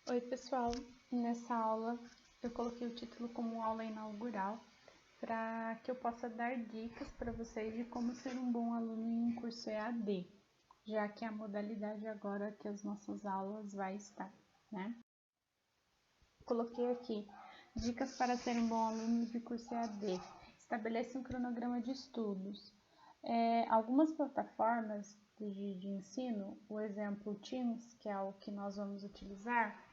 Oi pessoal, nessa aula eu coloquei o título como aula inaugural para que eu possa dar dicas para vocês de como ser um bom aluno em um curso EAD, já que é a modalidade agora que as nossas aulas vai estar, né? Coloquei aqui dicas para ser um bom aluno de curso EAD. Estabeleça um cronograma de estudos. Algumas plataformas de ensino, o exemplo Teams, que é o que nós vamos utilizar,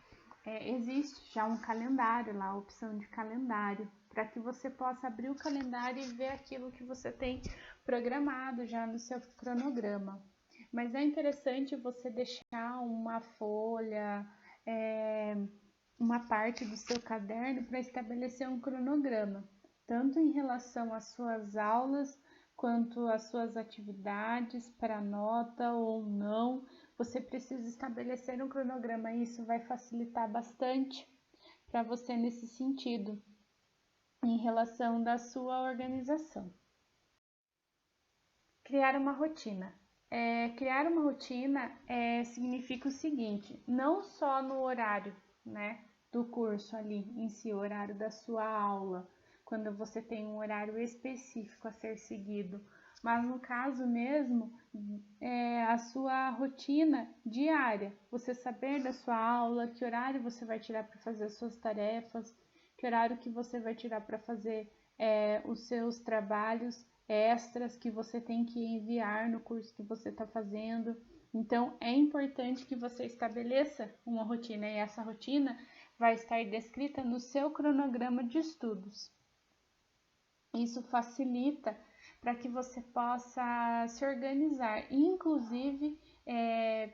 existe já um calendário lá, a opção de calendário, para que você possa abrir o calendário e ver aquilo que você tem programado já no seu cronograma. Mas é interessante você deixar uma folha, uma parte do seu caderno para estabelecer um cronograma, tanto em relação às suas aulas, quanto às suas atividades para nota ou não. Você precisa estabelecer um cronograma e isso vai facilitar bastante para você nesse sentido, em relação da sua organização. Criar uma rotina. Criar uma rotina significa o seguinte, não só no horário, né, do curso ali em si, o horário da sua aula, quando você tem um horário específico a ser seguido, mas no caso mesmo, a sua rotina diária, você saber da sua aula, que horário você vai tirar para fazer as suas tarefas, que horário que você vai tirar para fazer os seus trabalhos extras que você tem que enviar no curso que você está fazendo. Então, é importante que você estabeleça uma rotina e essa rotina vai estar descrita no seu cronograma de estudos. Isso facilita para que você possa se organizar, inclusive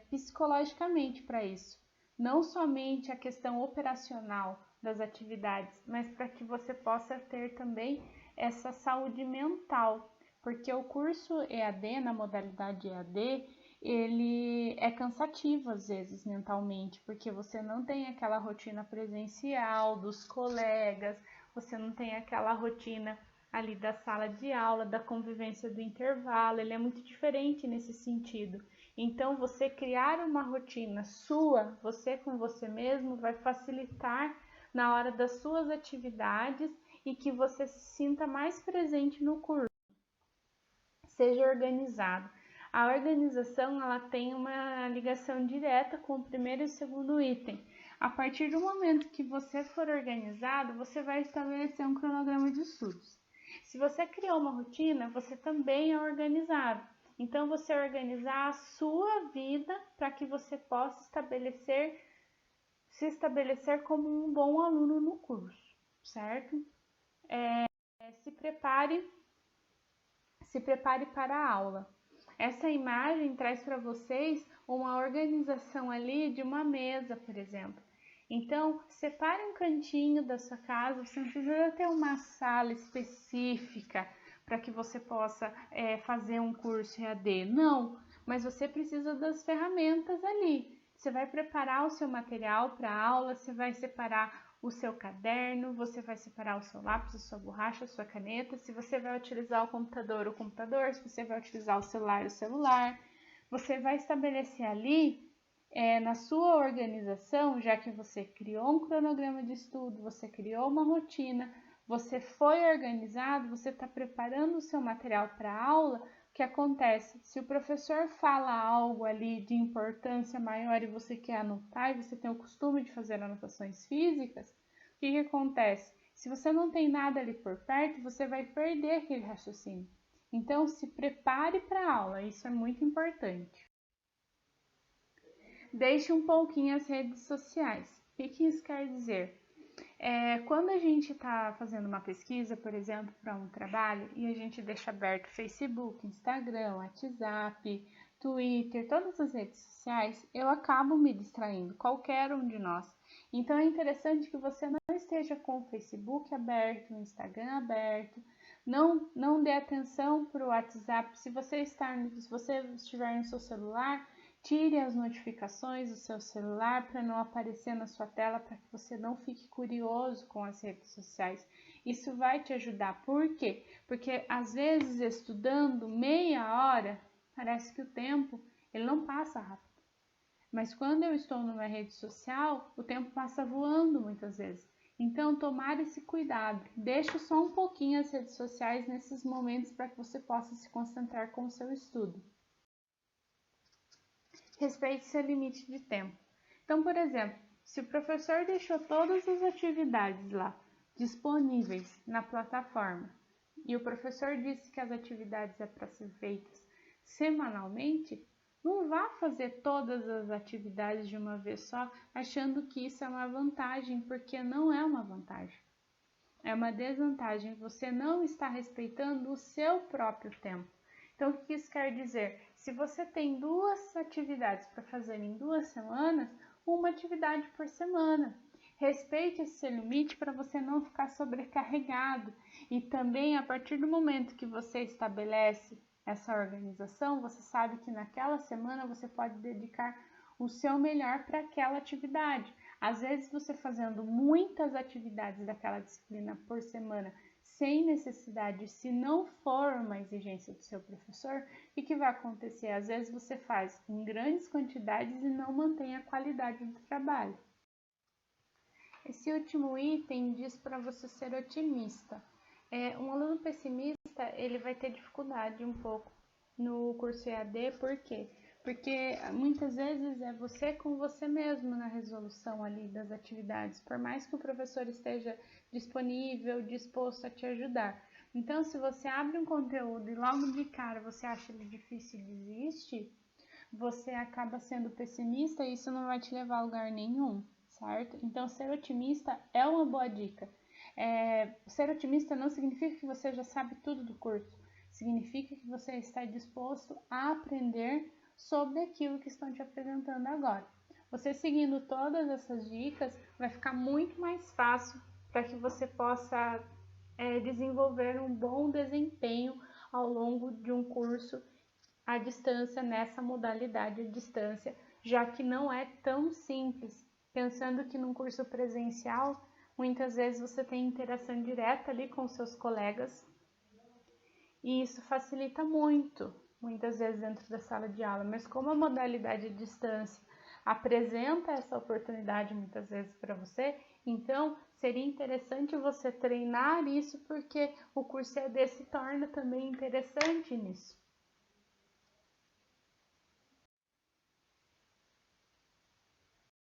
psicologicamente para isso. Não somente a questão operacional das atividades, mas para que você possa ter também essa saúde mental, porque o curso EAD, na modalidade EAD, ele é cansativo às vezes mentalmente, porque você não tem aquela rotina presencial dos colegas, você não tem aquela rotina ali da sala de aula, da convivência do intervalo, ele é muito diferente nesse sentido. Então, você criar uma rotina sua, você com você mesmo, vai facilitar na hora das suas atividades e que você se sinta mais presente no curso. Seja organizado. A organização ela tem uma ligação direta com o primeiro e o segundo item. A partir do momento que você for organizado, você vai estabelecer um cronograma de estudos. Se você criou uma rotina, você também é organizado. Então, você organizar a sua vida para que você possa se estabelecer como um bom aluno no curso, certo? Se prepare para a aula. Essa imagem traz para vocês uma organização ali de uma mesa, por exemplo. Então, separe um cantinho da sua casa, você não precisa ter uma sala específica para que você possa fazer um curso EAD, não, mas você precisa das ferramentas ali. Você vai preparar o seu material para a aula, você vai separar o seu caderno, você vai separar o seu lápis, a sua borracha, a sua caneta, se você vai utilizar o computador, se você vai utilizar o celular, você vai estabelecer ali na sua organização, já que você criou um cronograma de estudo, você criou uma rotina, você foi organizado, você está preparando o seu material para a aula. O que acontece? Se o professor fala algo ali de importância maior e você quer anotar e você tem o costume de fazer anotações físicas, o que acontece? Se você não tem nada ali por perto, você vai perder aquele raciocínio. Então, se prepare para a aula, isso é muito importante. Deixe um pouquinho as redes sociais. O que isso quer dizer? Quando a gente está fazendo uma pesquisa, por exemplo, para um trabalho, e a gente deixa aberto Facebook, Instagram, WhatsApp, Twitter, todas as redes sociais, eu acabo me distraindo, qualquer um de nós. Então, é interessante que você não esteja com o Facebook aberto, o Instagram aberto, não dê atenção para o WhatsApp. Se você estiver no seu celular, tire as notificações do seu celular para não aparecer na sua tela, para que você não fique curioso com as redes sociais. Isso vai te ajudar. Por quê? Porque às vezes estudando meia hora, parece que o tempo ele não passa rápido. Mas quando eu estou numa rede social, o tempo passa voando muitas vezes. Então, tomar esse cuidado. Deixe só um pouquinho as redes sociais nesses momentos para que você possa se concentrar com o seu estudo. Respeite seu limite de tempo. Então, por exemplo, se o professor deixou todas as atividades lá disponíveis na plataforma e o professor disse que as atividades é para ser feitas semanalmente, não vá fazer todas as atividades de uma vez só achando que isso é uma vantagem, porque não é uma vantagem. É uma desvantagem. Você não está respeitando o seu próprio tempo. Então, o que isso quer dizer? Se você tem 2 atividades para fazer em 2 semanas, uma atividade por semana. Respeite esse seu limite para você não ficar sobrecarregado. E também, a partir do momento que você estabelece essa organização, você sabe que naquela semana você pode dedicar o seu melhor para aquela atividade. Às vezes, você fazendo muitas atividades daquela disciplina por semana, sem necessidade, se não for uma exigência do seu professor, o que vai acontecer? Às vezes você faz em grandes quantidades e não mantém a qualidade do trabalho. Esse último item diz para você ser otimista. Um aluno pessimista, ele vai ter dificuldade um pouco no curso EAD, por quê? Porque muitas vezes é você com você mesmo na resolução ali das atividades, por mais que o professor esteja disponível, disposto a te ajudar. Então, se você abre um conteúdo e logo de cara você acha ele difícil e desiste, você acaba sendo pessimista e isso não vai te levar a lugar nenhum, certo? Então, ser otimista é uma boa dica. Ser otimista não significa que você já sabe tudo do curso, significa que você está disposto a aprender sobre aquilo que estão te apresentando agora. Você seguindo todas essas dicas, vai ficar muito mais fácil para que você possa desenvolver um bom desempenho ao longo de um curso à distância, nessa modalidade à distância, já que não é tão simples. Pensando que num curso presencial, muitas vezes você tem interação direta ali com seus colegas e isso facilita muito, muitas vezes dentro da sala de aula, mas como a modalidade à distância apresenta essa oportunidade muitas vezes para você, então seria interessante você treinar isso, porque o curso EAD se torna também interessante nisso.